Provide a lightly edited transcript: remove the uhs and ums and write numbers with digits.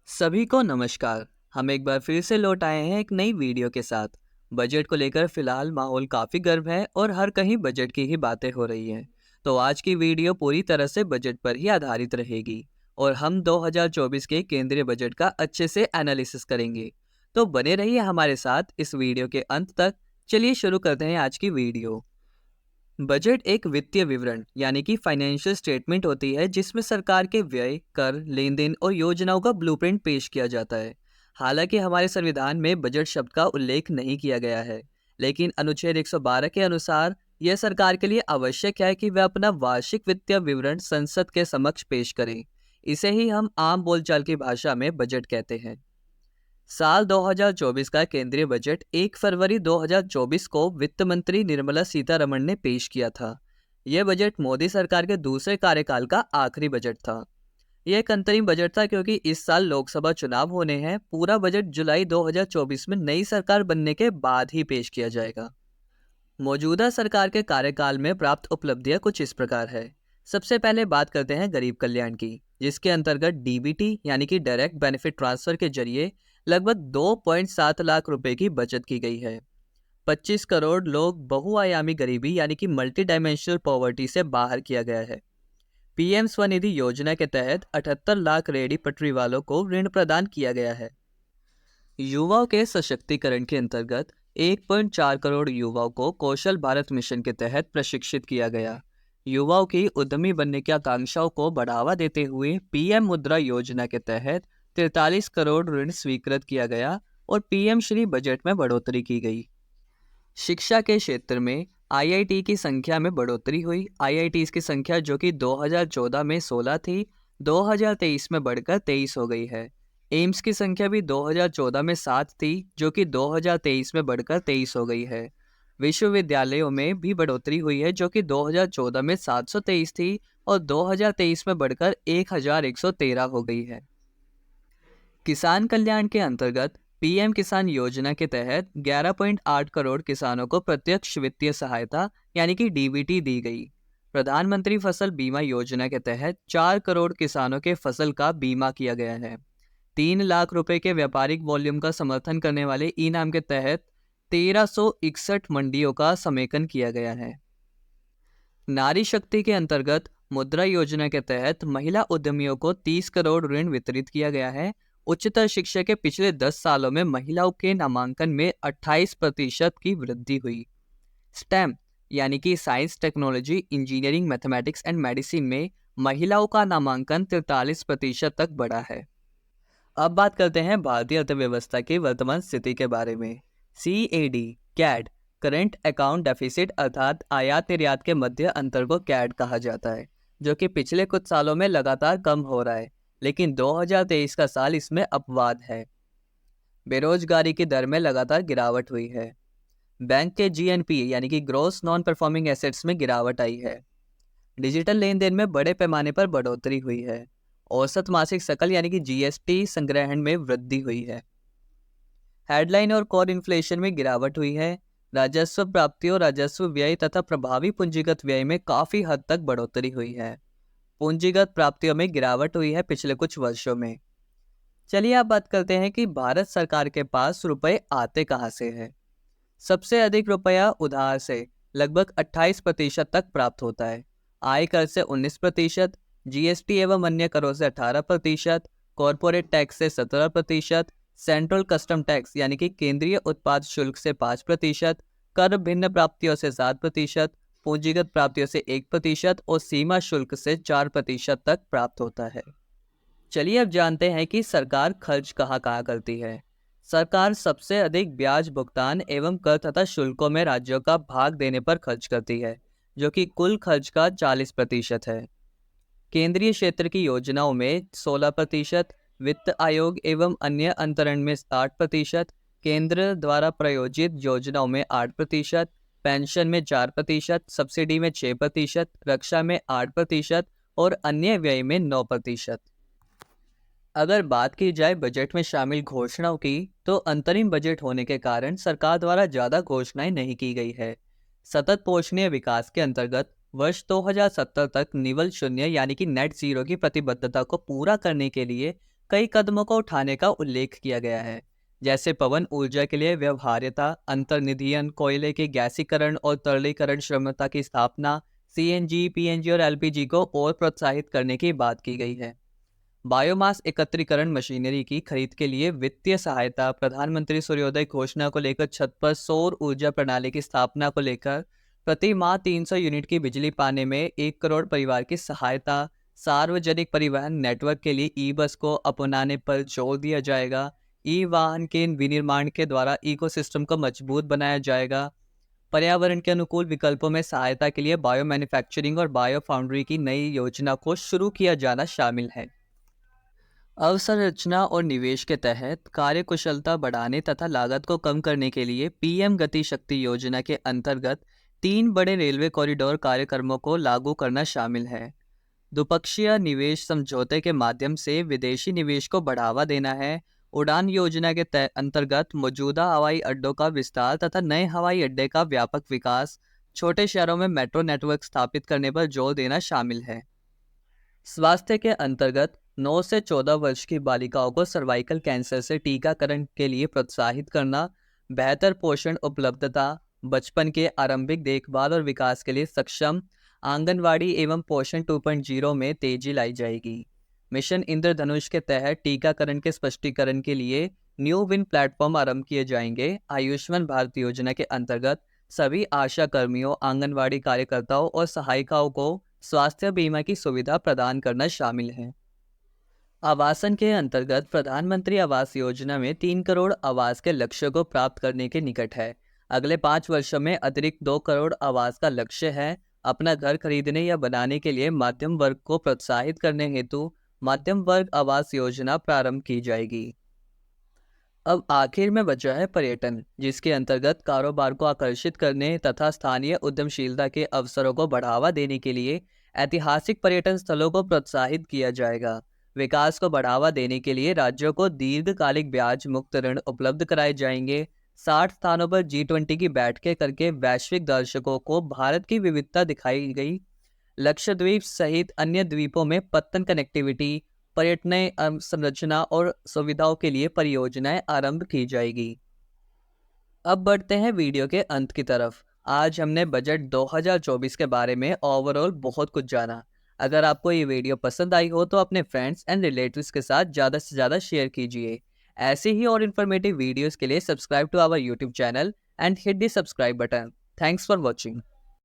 सभी को नमस्कार। हम एक बार फिर से लौट आए हैं एक नई वीडियो के साथ। बजट को लेकर फिलहाल माहौल काफ़ी गर्म है और हर कहीं बजट की ही बातें हो रही हैं। तो आज की वीडियो पूरी तरह से बजट पर ही आधारित रहेगी और हम 2024 के केंद्रीय बजट का अच्छे से एनालिसिस करेंगे। तो बने रहिए हमारे साथ इस वीडियो के अंत तक। चलिए शुरू करते हैं आज की वीडियो। बजट एक वित्तीय विवरण यानी कि फाइनेंशियल स्टेटमेंट होती है जिसमें सरकार के व्यय, कर, लेन देन और योजनाओं का ब्लूप्रिंट पेश किया जाता है। हालांकि हमारे संविधान में बजट शब्द का उल्लेख नहीं किया गया है, लेकिन अनुच्छेद 112 के अनुसार यह सरकार के लिए आवश्यक है कि वह अपना वार्षिक वित्तीय विवरण संसद के समक्ष पेश करें। इसे ही हम आम बोलचाल की भाषा में बजट कहते हैं। साल 2024 का केंद्रीय बजट 1 फरवरी 2024 को वित्त मंत्री निर्मला सीतारमण ने पेश किया था। यह बजट मोदी सरकार के दूसरे कार्यकाल का आखिरी बजट था। यह एक अंतरिम बजट था क्योंकि इस साल लोकसभा चुनाव होने हैं। पूरा बजट जुलाई 2024 में नई सरकार बनने के बाद ही पेश किया जाएगा। मौजूदा सरकार के कार्यकाल में प्राप्त उपलब्धियां कुछ इस प्रकार है। सबसे पहले बात करते हैं गरीब कल्याण की, जिसके अंतर्गत डीबीटी यानी कि डायरेक्ट बेनिफिट ट्रांसफर के जरिए लगभग 2.7 लाख रुपए की बचत की गई है। 25 करोड़ लोग बहुआयामी गरीबी यानी कि मल्टी डायमेंशनल पॉवर्टी से बाहर किया गया है। पीएम स्वनिधि योजना के तहत 78 लाख रेहड़ी पटरी वालों को ऋण प्रदान किया गया है। युवाओं के सशक्तिकरण के अंतर्गत 1.4 करोड़ युवाओं को कौशल भारत मिशन के तहत प्रशिक्षित किया गया। युवाओं की उद्यमी बनने की आकांक्षाओं को बढ़ावा देते हुए पीएम मुद्रा योजना के तहत 43 करोड़ ऋण स्वीकृत किया गया और पीएम श्री बजट में बढ़ोतरी की गई। शिक्षा के क्षेत्र में आईआईटी की संख्या में बढ़ोतरी हुई। आईआईटीज की संख्या जो कि 2014 में 16 थी, 2023 में बढ़कर 23 हो गई है। एम्स की संख्या भी 2014 में 7 थी, जो कि 2023 में बढ़कर 23 हो गई है। विश्वविद्यालयों में भी बढ़ोतरी हुई है, जो कि 2014 में 723 थी और 2023 में बढ़कर 1113 हो गई है। किसान कल्याण के अंतर्गत पीएम किसान योजना के तहत 11.8 करोड़ किसानों को प्रत्यक्ष वित्तीय सहायता यानी कि डीबीटी दी गई। प्रधानमंत्री फसल बीमा योजना के तहत 4 करोड़ किसानों के फसल का बीमा किया गया है। 3 लाख रुपए के व्यापारिक वॉल्यूम का समर्थन करने वाले ई नाम के तहत 1361 मंडियों का समेकन किया गया है। नारी शक्ति के अंतर्गत मुद्रा योजना के तहत महिला उद्यमियों को 30 करोड़ ऋण वितरित किया गया है। उच्चतर शिक्षा के पिछले 10 सालों में महिलाओं के नामांकन में 28% की वृद्धि हुई। स्टेम यानी कि science, technology, engineering, mathematics and medicine में महिलाओं का नामांकन 43% तक बढ़ा है। अब बात करते हैं भारतीय अर्थव्यवस्था की वर्तमान स्थिति के बारे में। CAD CAD current account deficit अर्थात आयात निर्यात के मध्य अंतर को कैड कहा जाता है, जो कि पिछले कुछ सालों में लगातार कम हो रहा है, लेकिन 2023 का साल इसमें अपवाद है। बेरोजगारी की दर में लगातार गिरावट हुई है। बैंक के GNP यानी कि ग्रॉस नॉन परफॉर्मिंग एसेट्स में गिरावट आई है। डिजिटल लेन देन में बड़े पैमाने पर बढ़ोतरी हुई है। औसत मासिक सकल यानी कि GST संग्रहण में वृद्धि हुई है। हेडलाइन और कोर इन्फ्लेशन में गिरावट हुई है। राजस्व प्राप्तियों, राजस्व व्यय तथा प्रभावी पूंजीगत व्यय में काफी हद तक बढ़ोतरी हुई है। पूंजीगत प्राप्तियों में गिरावट हुई है पिछले कुछ वर्षों में। चलिए अब बात करते हैं कि भारत सरकार के पास रुपए आते कहां से हैं। सबसे अधिक रुपया उधार से लगभग 28% तक प्राप्त होता है। आयकर से 19%, GST एवं अन्य करों से 18%, कॉरपोरेट टैक्स से 17%, सेंट्रल कस्टम टैक्स यानी कि केंद्रीय उत्पाद शुल्क से 5%, कर भिन्न प्राप्तियों से 7%, पूंजीगत प्राप्तियों से 1% और सीमा शुल्क से 4% तक प्राप्त होता है। चलिए अब जानते हैं कि सरकार खर्च कहाँ कहाँ करती है। सरकार सबसे अधिक ब्याज भुगतान एवं कर तथा शुल्कों में राज्यों का भाग देने पर खर्च करती है, जो कि कुल खर्च का 40% है। केंद्रीय क्षेत्र की योजनाओं में 16%, वित्त आयोग एवं अन्य अंतरण में 8%, केंद्र द्वारा प्रायोजित योजनाओं में 8%, पेंशन में 4%, सब्सिडी में 6%, रक्षा में 8% और अन्य व्यय में 9%। अगर बात की जाए बजट में शामिल घोषणाओं की, तो अंतरिम बजट होने के कारण सरकार द्वारा ज़्यादा घोषणाएं नहीं की गई है। सतत पोषणीय विकास के अंतर्गत वर्ष 2070 तक निवल शून्य यानी कि नेट जीरो की प्रतिबद्धता को पूरा करने के लिए कई कदमों को उठाने का उल्लेख किया गया है, जैसे पवन ऊर्जा के लिए व्यवहार्यता, अंतर्निधियन, कोयले के गैसीकरण और तरलीकरण क्षमता की स्थापना, सीएनजी, पीएनजी और एलपीजी को और प्रोत्साहित करने की बात की गई है। बायोमास एकत्रीकरण मशीनरी की खरीद के लिए वित्तीय सहायता, प्रधानमंत्री सूर्योदय घोषणा को लेकर छत पर सौर ऊर्जा प्रणाली की स्थापना को लेकर प्रति माह 300 यूनिट की बिजली पाने में 1 करोड़ परिवार की सहायता, सार्वजनिक परिवहन नेटवर्क के लिए ई बस को अपनाने पर जोर दिया जाएगा, ई वाहन के विनिर्माण के द्वारा इकोसिस्टम को मजबूत बनाया जाएगा, पर्यावरण के अनुकूल विकल्पों में सहायता के लिए बायो मैन्युफैक्चरिंग और बायो फाउंड्री की नई योजना को शुरू किया जाना शामिल है। अवसंरचना और निवेश के तहत कार्यकुशलता बढ़ाने तथा लागत को कम करने के लिए पीएम गति शक्ति योजना के अंतर्गत 3 बड़े रेलवे कॉरिडोर कार्यक्रमों को लागू करना शामिल है। द्विपक्षीय निवेश समझौते के माध्यम से विदेशी निवेश को बढ़ावा देना है। उड़ान योजना के अंतर्गत मौजूदा हवाई अड्डों का विस्तार तथा नए हवाई अड्डे का व्यापक विकास, छोटे शहरों में मेट्रो नेटवर्क स्थापित करने पर जोर देना शामिल है। स्वास्थ्य के अंतर्गत 9 से 14 वर्ष की बालिकाओं को सर्वाइकल कैंसर से टीकाकरण के लिए प्रोत्साहित करना, बेहतर पोषण उपलब्धता, बचपन के आरंभिक देखभाल और विकास के लिए सक्षम आंगनवाड़ी एवं पोषण 2.0 में तेजी लाई जाएगी। मिशन इंद्रधनुष के तहत टीकाकरण के स्पष्टीकरण के लिए न्यू विन प्लेटफॉर्म आरंभ किए जाएंगे। आयुष्मान भारत योजना के अंतर्गत सभी आशा कर्मियों, आंगनवाड़ी कार्यकर्ताओं और सहायिकाओं को स्वास्थ्य बीमा की सुविधा प्रदान करना शामिल है। आवासन के अंतर्गत प्रधानमंत्री आवास योजना में 3 करोड़ आवास के लक्ष्य को प्राप्त करने के निकट है। अगले 5 वर्षों में अतिरिक्त 2 करोड़ आवास का लक्ष्य है। अपना घर खरीदने या बनाने के लिए मध्यम वर्ग को प्रोत्साहित करने हेतु मध्यम वर्ग आवास योजना प्रारंभ की जाएगी। अब आखिर में बचा है पर्यटन, जिसके अंतर्गत कारोबार को आकर्षित करने तथा स्थानीय उद्यमशीलता के अवसरों को बढ़ावा देने के लिए ऐतिहासिक पर्यटन स्थलों को प्रोत्साहित किया जाएगा। विकास को बढ़ावा देने के लिए राज्यों को दीर्घकालिक ब्याज मुक्त ऋण उपलब्ध कराए जाएंगे। 60 स्थानों पर G20 की बैठकें करके वैश्विक दर्शकों को भारत की विविधता दिखाई गई। लक्षद्वीप सहित अन्य द्वीपों में पत्तन कनेक्टिविटी, पर्यटन संरचना और सुविधाओं के लिए परियोजनाएं आरंभ की जाएगी। अब बढ़ते हैं वीडियो के अंत की तरफ। आज हमने बजट 2024 के बारे में ओवरऑल बहुत कुछ जाना। अगर आपको ये वीडियो पसंद आई हो तो अपने फ्रेंड्स एंड रिलेटिव्स के साथ ज़्यादा से ज़्यादा शेयर कीजिए। ऐसे ही और इन्फॉर्मेटिव वीडियोस के लिए subscribe to our YouTube channel and hit the subscribe button. Thanks for watching.